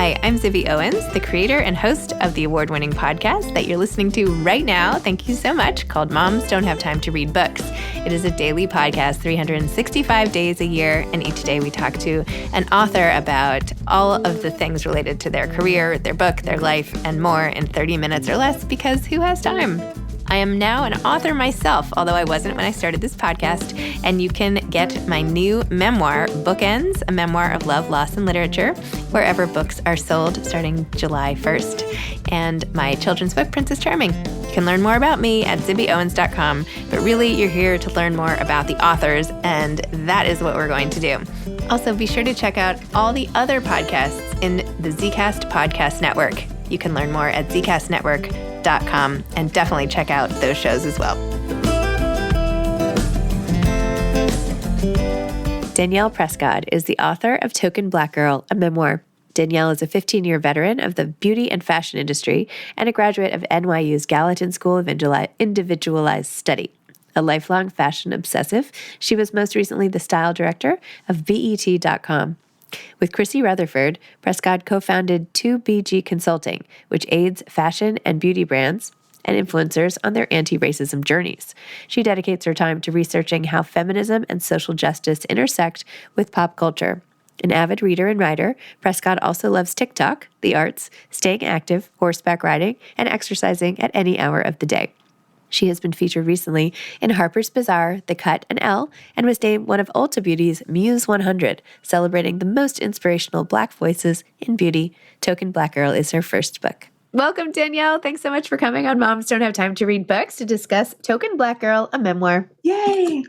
Hi, I'm Zibby Owens, the creator and host of the award-winning podcast that you're listening to right now. Thank you so much, called Moms Don't Have Time to Read Books. It is a daily podcast, 365 days a year, and each day we talk to an author about all of the things related to their career, their book, their life, and more in 30 minutes or less, because who has time? I am now an author myself, although I wasn't when I started this podcast, and you can get my new memoir, Bookends, a memoir of love, loss, and literature, wherever books are sold starting July 1st, and my children's book, Princess Charming. You can learn more about me at zibbyowens.com, but really you're here to learn more about the authors, and that is what we're going to do. Also, be sure to check out all the other podcasts in the Zcast Podcast Network. You can learn more at zcastnetwork.com and definitely check out those shows as well. Danielle Prescod is the author of Token Black Girl, a memoir. Danielle is a 15-year veteran of the beauty and fashion industry and a graduate of NYU's Gallatin School of Individualized Study. A lifelong fashion obsessive, she was most recently the style director of BET.com. With Chrissy Rutherford, Prescod co-founded 2BG Consulting, which aids fashion and beauty brands and influencers on their anti-racism journeys. She dedicates her time to researching how feminism and social justice intersect with pop culture. An avid reader and writer, Prescod also loves TikTok, the arts, staying active, horseback riding, and exercising at any hour of the day. She has been featured recently in Harper's Bazaar, The Cut, and Elle, and was named one of Ulta Beauty's Muse 100, celebrating the most inspirational Black voices in beauty. Token Black Girl is her first book. Welcome, Danielle. Thanks so much for coming on Moms Don't Have Time to Read Books to discuss Token Black Girl, a memoir. Yay!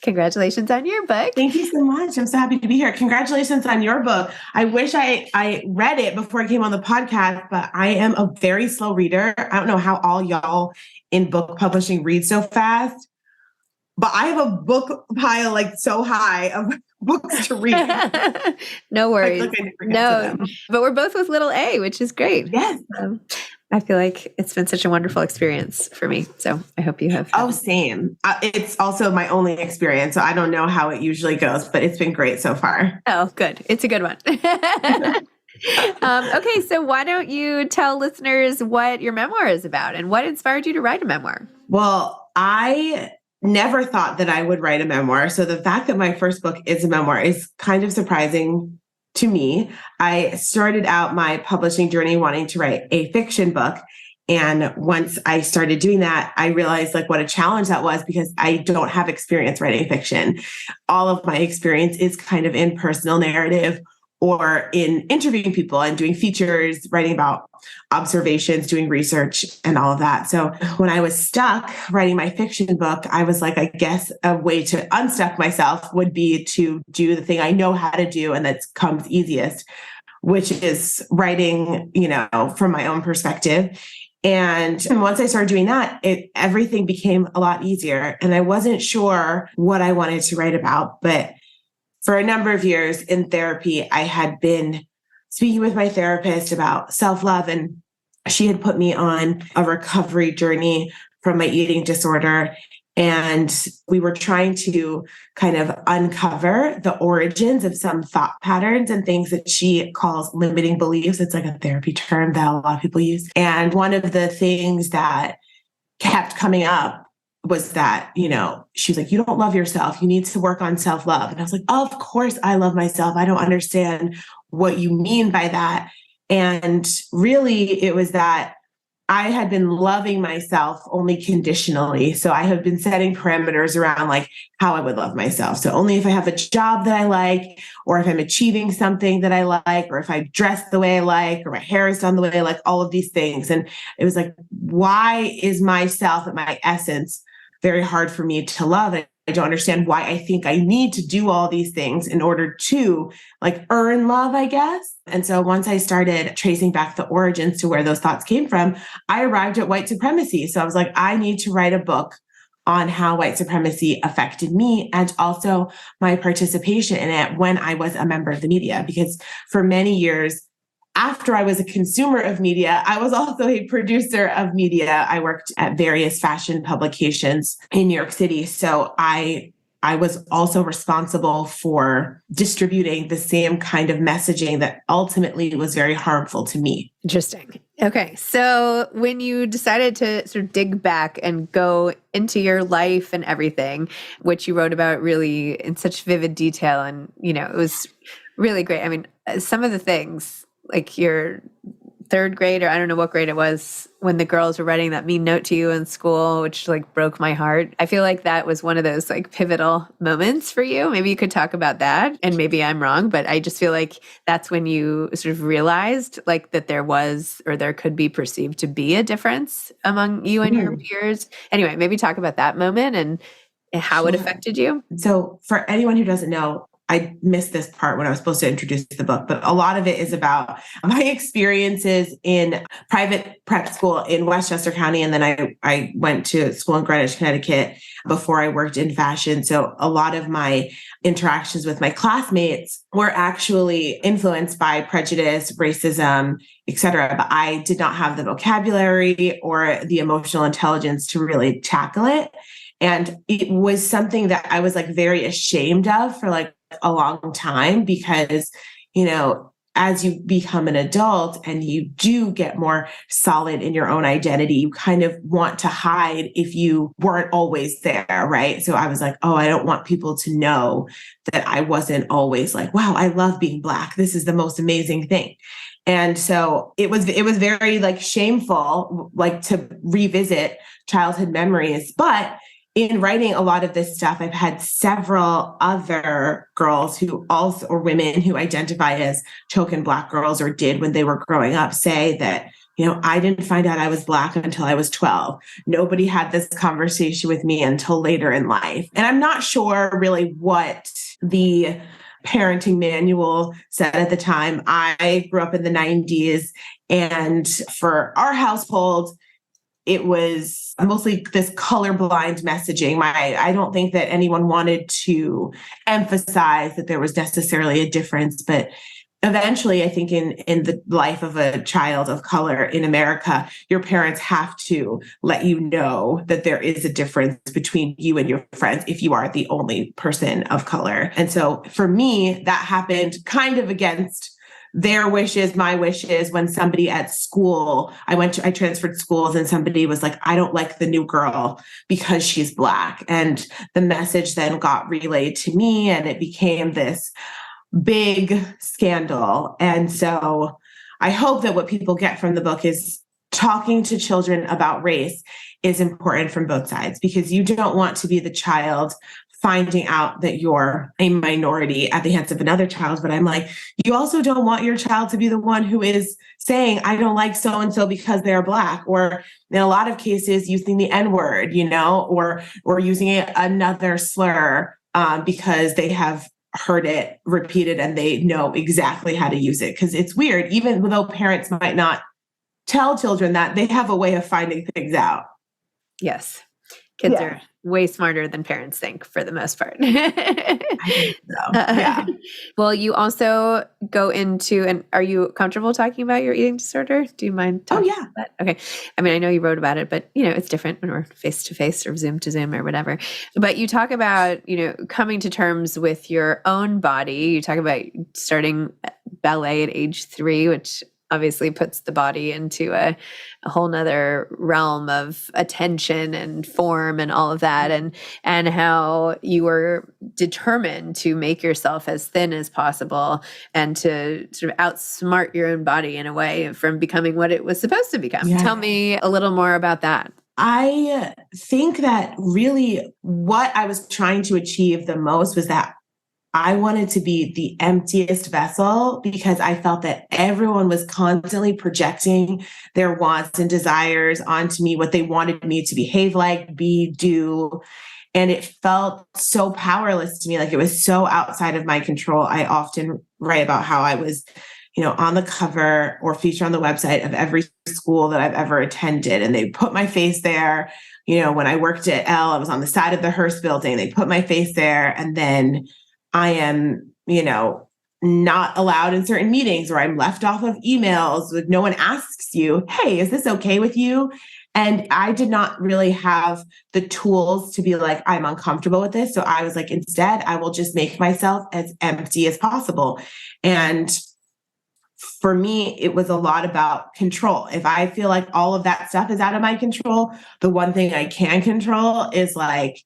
Congratulations on your book. Thank you so much. I'm so happy to be here. Congratulations on your book. I wish I read it before I came on the podcast, but I am a very slow reader. I don't know how all y'all in book publishing read so fast, but I have a book pile like so high of books to read. No worries. No, but we're both with little A, which is great. Yes. I feel like it's been such a wonderful experience for me. So I hope you have. Oh, same. It's also my only experience. So I don't know how it usually goes, but it's been great so far. Oh, good. It's a good one. Okay, so why don't you tell listeners what your memoir is about and what inspired you to write a memoir? Well, I never thought that I would write a memoir. So the fact that my first book is a memoir is kind of surprising to me. I started out my publishing journey wanting to write a fiction book. And once I started doing that, I realized like what a challenge that was because I don't have experience writing fiction. All of my experience is kind of in personal narrative or in interviewing people and doing features, writing about observations, doing research, and all of that. So when I was stuck writing my fiction book, I was like, I guess a way to unstuck myself would be to do the thing I know how to do and that comes easiest, which is writing, from my own perspective. And once I started doing that, everything became a lot easier. And I wasn't sure what I wanted to write about, but for a number of years in therapy, I had been speaking with my therapist about self-love, and she had put me on a recovery journey from my eating disorder. And we were trying to kind of uncover the origins of some thought patterns and things that she calls limiting beliefs. It's like a therapy term that a lot of people use. And one of the things that kept coming up was that, she was like, you don't love yourself. You need to work on self-love. And I was like, of course I love myself. I don't understand what you mean by that. And really it was that I had been loving myself only conditionally. So I have been setting parameters around like how I would love myself. So only if I have a job that I like, or if I'm achieving something that I like, or if I dress the way I like, or my hair is done the way I like, all of these things. And it was like, why is myself at my essence very hard for me to love? I don't understand why I think I need to do all these things in order to earn love, I guess. And so once I started tracing back the origins to where those thoughts came from, I arrived at white supremacy. So I was like, I need to write a book on how white supremacy affected me and also my participation in it when I was a member of the media. Because for many years, after I was a consumer of media, I was also a producer of media. I worked at various fashion publications in New York City. So I I was also responsible for distributing the same kind of messaging that ultimately was very harmful to me. Interesting. Okay. So when you decided to sort of dig back and go into your life and everything, which you wrote about really in such vivid detail, and, it was really great. I mean, some of the things, like your third grade, or I don't know what grade it was, when the girls were writing that mean note to you in school, which like broke my heart. I feel like that was one of those like pivotal moments for you. Maybe you could talk about that, and maybe I'm wrong, but I just feel like that's when you sort of realized like that there was, or there could be perceived to be, a difference among you and your peers. Anyway, maybe talk about that moment and how it affected you. So for anyone who doesn't know, I missed this part when I was supposed to introduce the book, but a lot of it is about my experiences in private prep school in Westchester County. And then I went to school in Greenwich, Connecticut before I worked in fashion. So a lot of my interactions with my classmates were actually influenced by prejudice, racism, etc. But I did not have the vocabulary or the emotional intelligence to really tackle it. And it was something that I was like very ashamed of for like a long time, because, as you become an adult and you do get more solid in your own identity, you kind of want to hide if you weren't always there, right? So I was like, oh, I don't want people to know that I wasn't always like, wow, I love being Black. This is the most amazing thing. And so it was very like shameful, like to revisit childhood memories. But in writing a lot of this stuff, I've had several other girls who also, or women who identify as token Black girls, or did when they were growing up, say that, I didn't find out I was Black until I was 12. Nobody had this conversation with me until later in life. And I'm not sure really what the parenting manual said at the time. I grew up in the 90s, and for our household, it was mostly this colorblind messaging. I don't think that anyone wanted to emphasize that there was necessarily a difference, but eventually, I think in the life of a child of color in America, your parents have to let you know that there is a difference between you and your friends if you are the only person of color. And so for me, that happened kind of against their wishes, my wishes, when somebody at school, I transferred schools, and somebody was like, I don't like the new girl because she's Black. And the message then got relayed to me, and it became this big scandal. And so I hope that what people get from the book is talking to children about race is important from both sides, because you don't want to be the child finding out that you're a minority at the hands of another child. But I'm like, you also don't want your child to be the one who is saying, I don't like so-and-so because they're Black, or in a lot of cases using the N-word, or using another slur because they have heard it repeated and they know exactly how to use it. Because it's weird, even though parents might not tell children that, they have a way of finding things out. Yes. Kids are way smarter than parents think for the most part. I think so. Yeah. Well, you also go into, and are you comfortable talking about your eating disorder? Do you mind talking about that? Okay. I mean, I know you wrote about it, but it's different when we're face to face or Zoom to Zoom or whatever. But you talk about, coming to terms with your own body. You talk about starting ballet at age 3, which obviously puts the body into a whole nother realm of attention and form and all of that. And how you were determined to make yourself as thin as possible and to sort of outsmart your own body in a way from becoming what it was supposed to become. Yeah. Tell me a little more about that. I think that really what I was trying to achieve the most was that I wanted to be the emptiest vessel, because I felt that everyone was constantly projecting their wants and desires onto me, what they wanted me to behave like, be, do. And it felt so powerless to me, like it was so outside of my control. I often write about how I was, on the cover or feature on the website of every school that I've ever attended. And they put my face there. When I worked at I was on the side of the Hearst building. They put my face there. And then I am, not allowed in certain meetings, or I'm left off of emails. No one asks you, hey, is this okay with you? And I did not really have the tools to be like, I'm uncomfortable with this. So I was like, instead, I will just make myself as empty as possible. And for me, it was a lot about control. If I feel like all of that stuff is out of my control, the one thing I can control is like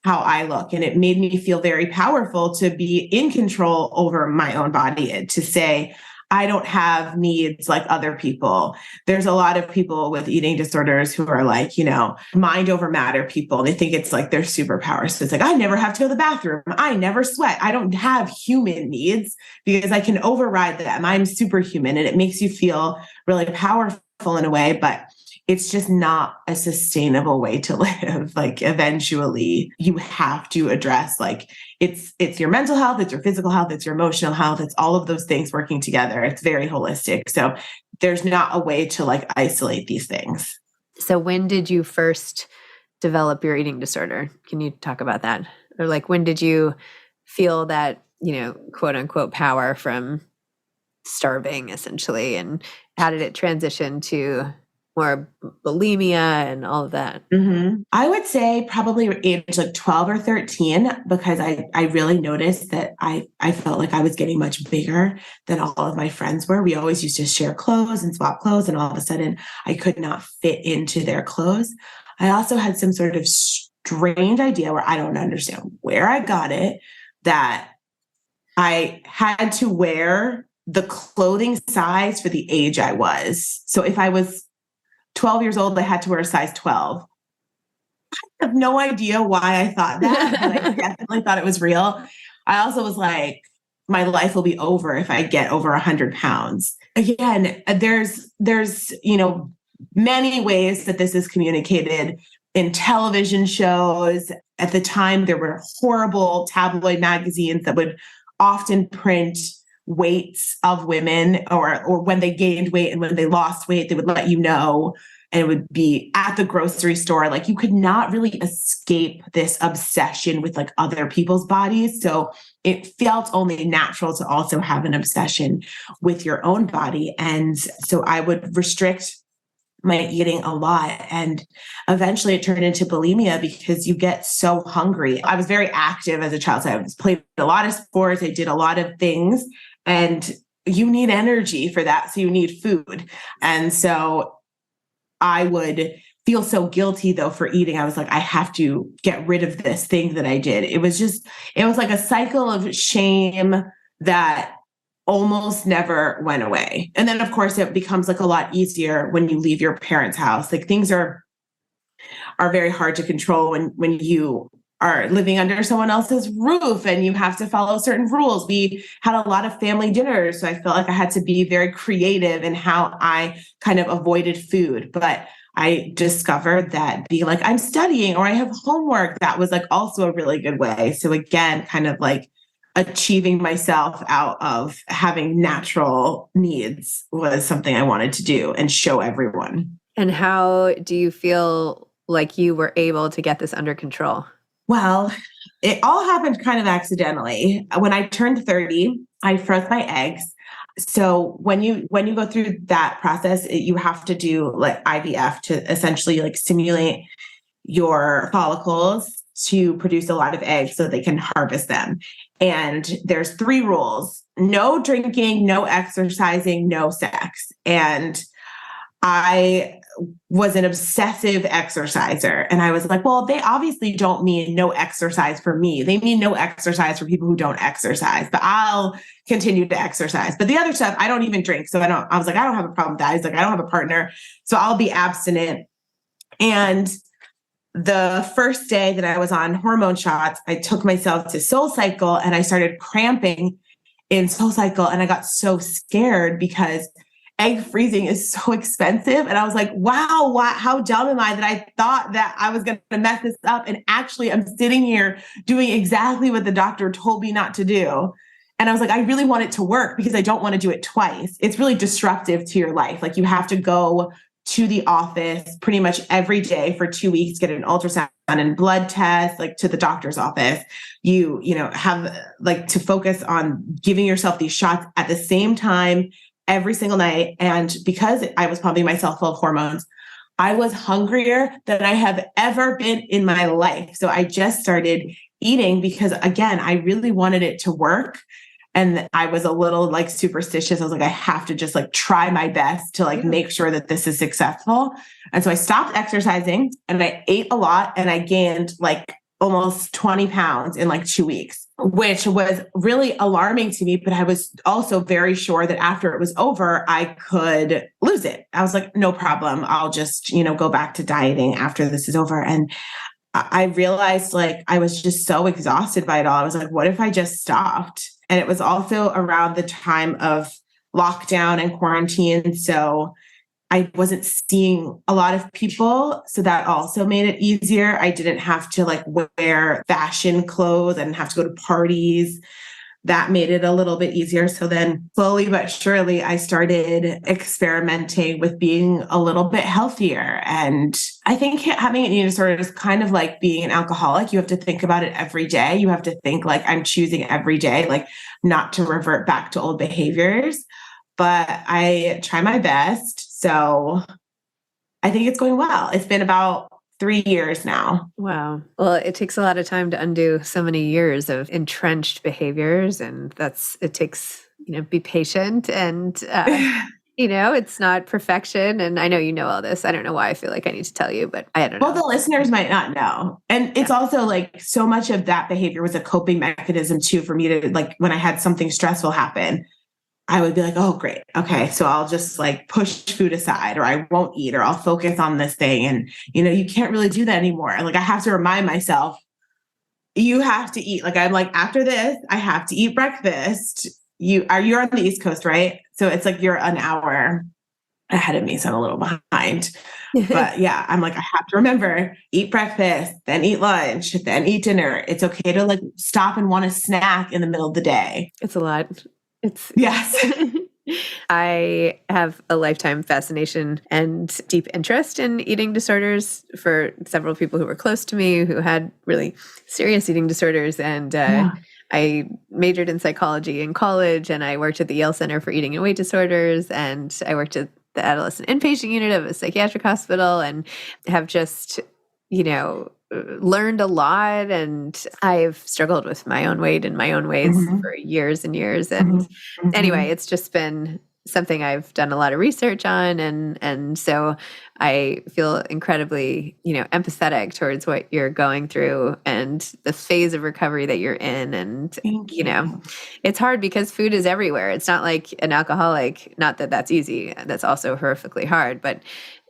how I look. And it made me feel very powerful to be in control over my own body, to say, I don't have needs like other people. There's a lot of people with eating disorders who are like, mind over matter people. They think it's like their superpower. So it's like, I never have to go to the bathroom. I never sweat. I don't have human needs because I can override them. I'm superhuman. And it makes you feel really powerful in a way, but it's just not a sustainable way to live. Like eventually you have to address like it's your mental health, it's your physical health, it's your emotional health, it's all of those things working together. It's very holistic. So there's not a way to like isolate these things. So when did you first develop your eating disorder? Can you talk about that? Or like when did you feel that, quote unquote power from starving essentially? And how did it transition to more bulimia and all of that? Mm-hmm. I would say probably age like 12 or 13, because I really noticed that I felt like I was getting much bigger than all of my friends were. We always used to share clothes and swap clothes, and all of a sudden I could not fit into their clothes. I also had some sort of strange idea where I don't understand where I got it, that I had to wear the clothing size for the age I was. So if I was 12 years old, I had to wear a size 12. I have no idea why I thought that, but I definitely thought it was real. I also was like, my life will be over if I get over 100 pounds. Again, there's many ways that this is communicated in television shows. At the time, there were horrible tabloid magazines that would often print weights of women, or when they gained weight and when they lost weight, they would let you know, and it would be at the grocery store. Like you could not really escape this obsession with like other people's bodies. So it felt only natural to also have an obsession with your own body. And so I would restrict my eating a lot. And eventually it turned into bulimia because you get so hungry. I was very active as a child. So I played a lot of sports. I did a lot of things. And you need energy for that. So you need food. And so I would feel so guilty though for eating. I was like, I have to get rid of this thing that I did. It was like a cycle of shame that almost never went away. And then of course it becomes like a lot easier when you leave your parents' house. Like things are very hard to control when you are living under someone else's roof and you have to follow certain rules. We had a lot of family dinners, so I felt like I had to be very creative in how I kind of avoided food. But I discovered that being like, I'm studying or I have homework, that was like also a really good way. So again, kind of like achieving myself out of having natural needs was something I wanted to do and show everyone. And how do you feel like you were able to get this under control? Well, it all happened kind of accidentally. When I turned 30, I froze my eggs. So when you go through that process, you have to do like IVF to essentially like stimulate your follicles to produce a lot of eggs so they can harvest them. And there's 3 rules: no drinking, no exercising, no sex. And I was an obsessive exerciser. And I was like, well, they obviously don't mean no exercise for me. They mean no exercise for people who don't exercise, but I'll continue to exercise. But the other stuff, I don't even drink. So I was like, I don't have a problem with that. He's like, I don't have a partner, so I'll be abstinent. And the first day that I was on hormone shots, I took myself to SoulCycle and I started cramping in SoulCycle. And I got so scared because egg freezing is so expensive. And I was like, wow, how dumb am I that I thought that I was going to mess this up. And actually I'm sitting here doing exactly what the doctor told me not to do. And I was like, I really want it to work because I don't want to do it twice. It's really disruptive to your life. Like you have to go to the office pretty much every day for 2 weeks, get an ultrasound and blood test, like to the doctor's office. You have like to focus on giving yourself these shots at the same time every single night. And because I was pumping myself full of hormones, I was hungrier than I have ever been in my life. So I just started eating because, again, I really wanted it to work. And I was a little like superstitious. I was like, I have to just like try my best to like make sure that this is successful. And so I stopped exercising and I ate a lot and I gained like almost 20 pounds in like 2 weeks, which was really alarming to me. But I was also very sure that after it was over, I could lose it. I was like, no problem. I'll just, go back to dieting after this is over. And I realized like I was just so exhausted by it all. I was like, what if I just stopped? And it was also around the time of lockdown and quarantine. So I wasn't seeing a lot of people. So that also made it easier. I didn't have to like wear fashion clothes. I didn't have to go to parties. That made it a little bit easier. So then slowly but surely, I started experimenting with being a little bit healthier. And I think having an eating disorder is kind of like being an alcoholic. You have to think about it every day. You have to think like I'm choosing every day, like not to revert back to old behaviors. But I try my best. So I think it's going well. It's been about 3 years now. Wow. Well, it takes a lot of time to undo so many years of entrenched behaviors. And it takes, be patient and, it's not perfection. And I know you know all this. I don't know why I feel like I need to tell you, but I don't know. Well, the listeners might not know. And it's also like so much of that behavior was a coping mechanism too, for me to like, when I had something stressful happen, I would be like, oh, great. Okay. So I'll just like push food aside or I won't eat or I'll focus on this thing. And, you can't really do that anymore. Like I have to remind myself, you have to eat. Like I'm like, after this, I have to eat breakfast. You're on the East Coast, right? So it's like you're an hour ahead of me. So I'm a little behind. But yeah, I'm like, I have to remember, eat breakfast, then eat lunch, then eat dinner. It's okay to like stop and want a snack in the middle of the day. It's a lot. Yes. I have a lifetime fascination and deep interest in eating disorders for several people who were close to me who had really serious eating disorders. And I majored in psychology in college and I worked at the Yale Center for Eating and Weight Disorders. And I worked at the adolescent inpatient unit of a psychiatric hospital and have just, learned a lot. And I've struggled with my own weight and my own ways for years and years. And anyway, it's just been something I've done a lot of research on. And so I feel incredibly, empathetic towards what you're going through and the phase of recovery that you're in. And, it's hard because food is everywhere. It's not like an alcoholic, not that that's easy. That's also horrifically hard, but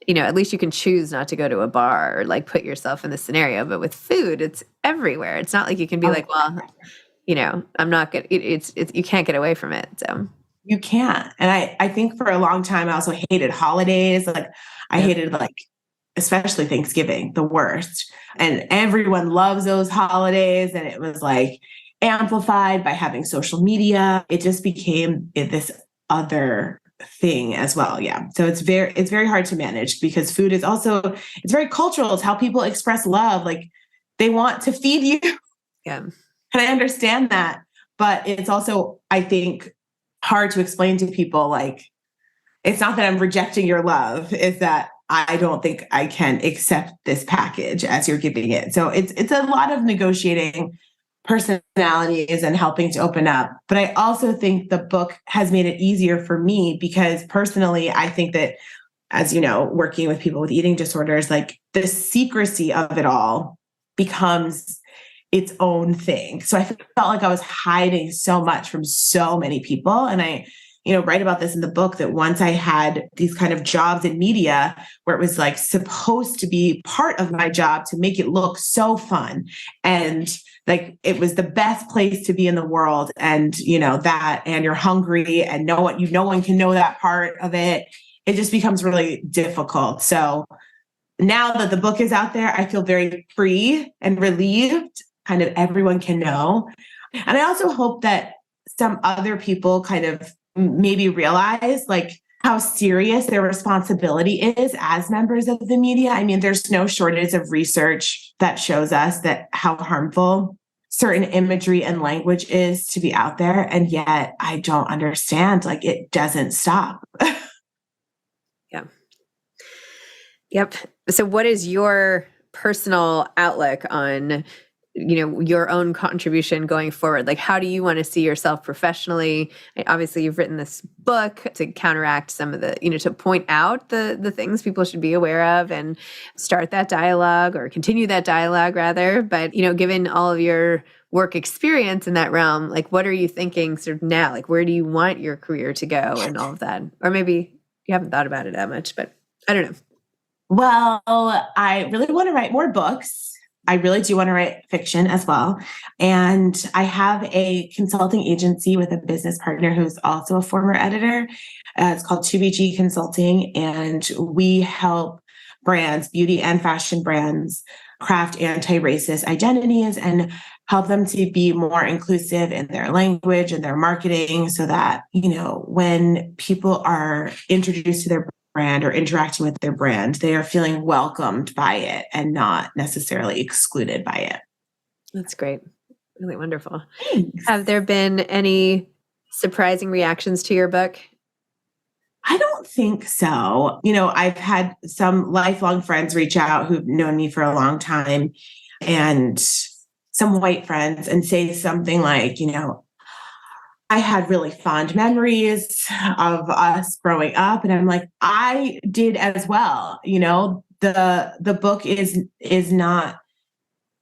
at least you can choose not to go to a bar or like put yourself in the scenario. But with food, it's everywhere. It's not like you can be like, well, I'm not good. It's you can't get away from it. So you can't. And I think for a long time, I also hated holidays. Like I hated like, especially Thanksgiving, the worst. And everyone loves those holidays. And it was like amplified by having social media. It just became this other thing as well. Yeah. So it's very hard to manage because food is also, it's very cultural. It's how people express love. Like they want to feed you. Yeah. And I understand that, but it's also, I think, hard to explain to people. Like, it's not that I'm rejecting your love. It's that I don't think I can accept this package as you're giving it. So it's a lot of negotiating personalities and helping to open up. But I also think the book has made it easier for me because personally, I think that as you know, working with people with eating disorders, like the secrecy of it all becomes its own thing. So I felt like I was hiding so much from so many people. And I, write about this in the book that once I had these kind of jobs in media where it was like supposed to be part of my job to make it look so fun. And like, it was the best place to be in the world. And, that, and you're hungry and no one can know that part of it. It just becomes really difficult. So now that the book is out there, I feel very free and relieved. Kind of everyone can know. And I also hope that some other people kind of maybe realize like how serious their responsibility is as members of the media. I mean, there's no shortage of research that shows us that how harmful certain imagery and language is to be out there. And yet I don't understand, like it doesn't stop. Yep. So what is your personal outlook on, your own contribution going forward? Like, how do you want to see yourself professionally? Obviously, you've written this book to counteract some of the, to point out the things people should be aware of and start that dialogue or continue that dialogue rather. But, given all of your work experience in that realm, like, what are you thinking sort of now? Like, where do you want your career to go and all of that? Or maybe you haven't thought about it that much, but I don't know. Well, I really want to write more books. I really do want to write fiction as well. And I have a consulting agency with a business partner who's also a former editor. It's called 2BG Consulting. And we help brands, beauty and fashion brands, craft anti-racist identities and help them to be more inclusive in their language and their marketing so that, when people are introduced to their brand or interacting with their brand, they are feeling welcomed by it and not necessarily excluded by it. That's great. Really wonderful. Thanks. Have there been any surprising reactions to your book? I don't think so. I've had some lifelong friends reach out who've known me for a long time and some white friends and say something like, I had really fond memories of us growing up. And I'm like, I did as well. The book is not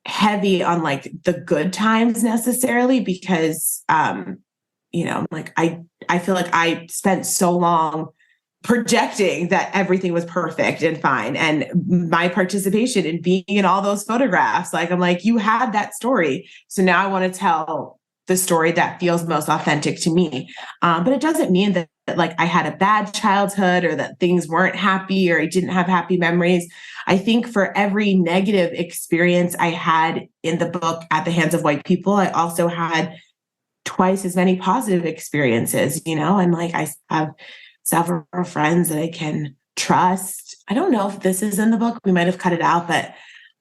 heavy on like the good times necessarily because, like I feel like I spent so long projecting that everything was perfect and fine. And my participation in being in all those photographs, like, I'm like, you had that story. So now I want to tell the story that feels most authentic to me. But it doesn't mean that like I had a bad childhood or that things weren't happy or I didn't have happy memories. I think for every negative experience I had in the book at the hands of white people, I also had twice as many positive experiences, and like I have several friends that I can trust. I don't know if this is in the book. We might have cut it out, but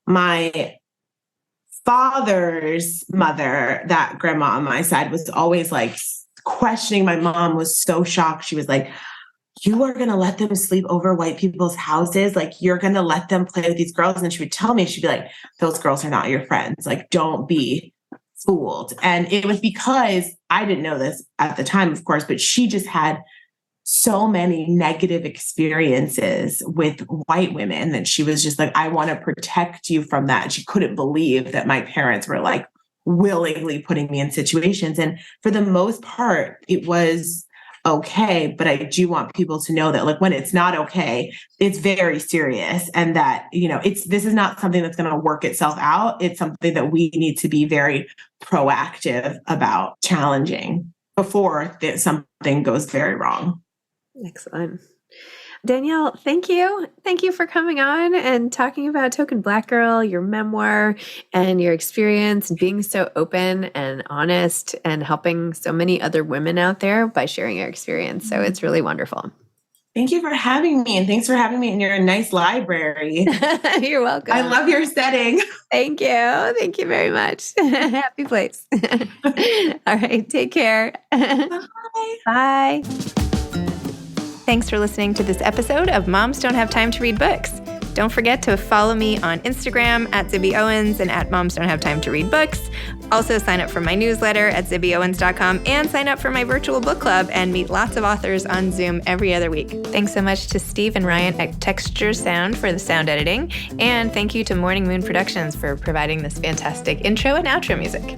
my father's mother, that grandma on my side, was always like questioning. My mom was so shocked. She was like, you are going to let them sleep over white people's houses? Like, you're going to let them play with these girls? And then she would tell me, she'd be like, those girls are not your friends. Like, don't be fooled. And it was because I didn't know this at the time, of course, but she just had so many negative experiences with white women that she was just like, I want to protect you from that. And she couldn't believe that my parents were like willingly putting me in situations. And for the most part, it was okay. But I do want people to know that like when it's not okay, it's very serious. And that, this is not something that's going to work itself out. It's something that we need to be very proactive about challenging before something goes very wrong. Excellent. Danielle, thank you. Thank you for coming on and talking about Token Black Girl, your memoir, and your experience, and being so open and honest and helping so many other women out there by sharing your experience. So it's really wonderful. Thank you for having me. And thanks for having me in your nice library. You're welcome. I love your setting. Thank you. Thank you very much. Happy place. All right. Take care. Bye. Bye. Thanks for listening to this episode of Moms Don't Have Time to Read Books. Don't forget to follow me on Instagram at Zibby Owens and at Moms Don't Have Time to Read Books. Also sign up for my newsletter at zibbyowens.com and sign up for my virtual book club and meet lots of authors on Zoom every other week. Thanks so much to Steve and Ryan at Texture Sound for the sound editing. And thank you to Morning Moon Productions for providing this fantastic intro and outro music.